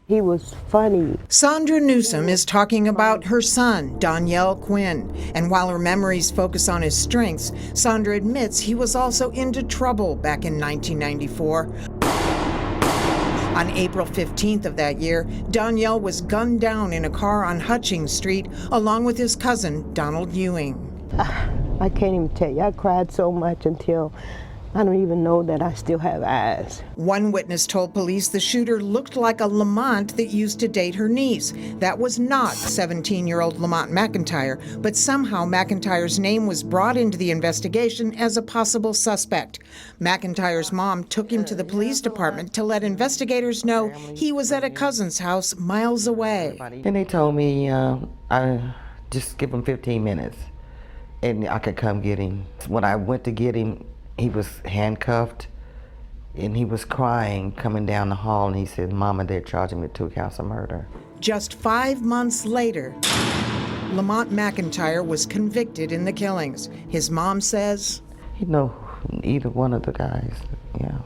He was funny. Sandra Newsom is talking about her son, Donyell Quinn. And while her memories focus on his strengths, Sandra admits he was also into trouble back in 1994. On April 15th of that year, Donyell was gunned down in a car on Hutchings Street along with his cousin, Donald Ewing. I can't even tell you. I cried so much until I don't even know that I still have eyes. One witness told police the shooter looked like a Lamont that used to date her niece. That was not 17-year-old Lamont McIntyre, but somehow McIntyre's name was brought into the investigation as a possible suspect. McIntyre's mom took him to the police department to let investigators know he was at a cousin's house miles away. And they told me I just give him 15 minutes and I could come get him. When I went to get him, he was handcuffed and he was crying coming down the hall, and he said, "Mama, they're charging me with 2 counts of murder." Just 5 months later, Lamont McIntyre was convicted in the killings. His mom says, You know, either one of the guys, yeah.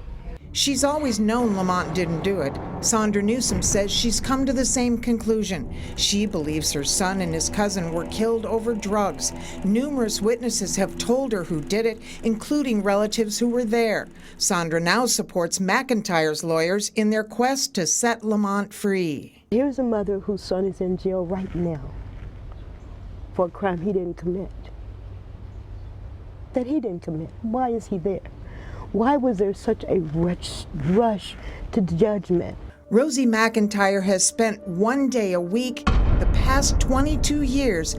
she's always known Lamont didn't do it. Sandra Newsom says she's come to the same conclusion. She believes her son and his cousin were killed over drugs. Numerous witnesses have told her who did it, including relatives who were there. Sandra now supports McIntyre's lawyers in their quest to set Lamont free. Here's a mother whose son is in jail right now for a crime he didn't commit. That he didn't commit. Why is he there? Why was there such a rush to judgment? Rosie McIntyre has spent one day a week the past 22 years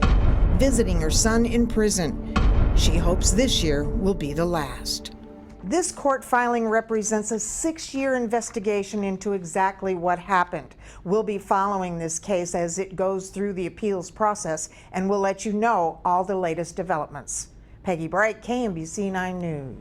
visiting her son in prison. She hopes this year will be the last. This court filing represents a 6-year investigation into exactly what happened. We'll be following this case as it goes through the appeals process, and we'll let you know all the latest developments. Peggy Bright, KMBC 9 News.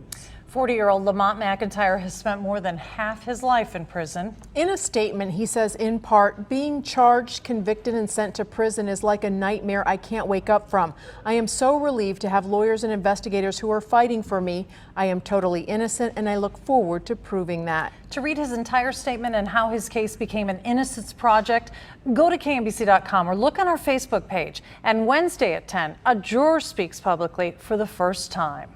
40-year-old Lamont McIntyre has spent more than half his life in prison. In a statement, he says, in part, being charged, convicted, and sent to prison is like a nightmare I can't wake up from. I am so relieved to have lawyers and investigators who are fighting for me. I am totally innocent, and I look forward to proving that. To read his entire statement and how his case became an innocence project, go to KMBC.com or look on our Facebook page. And Wednesday at 10, a juror speaks publicly for the first time.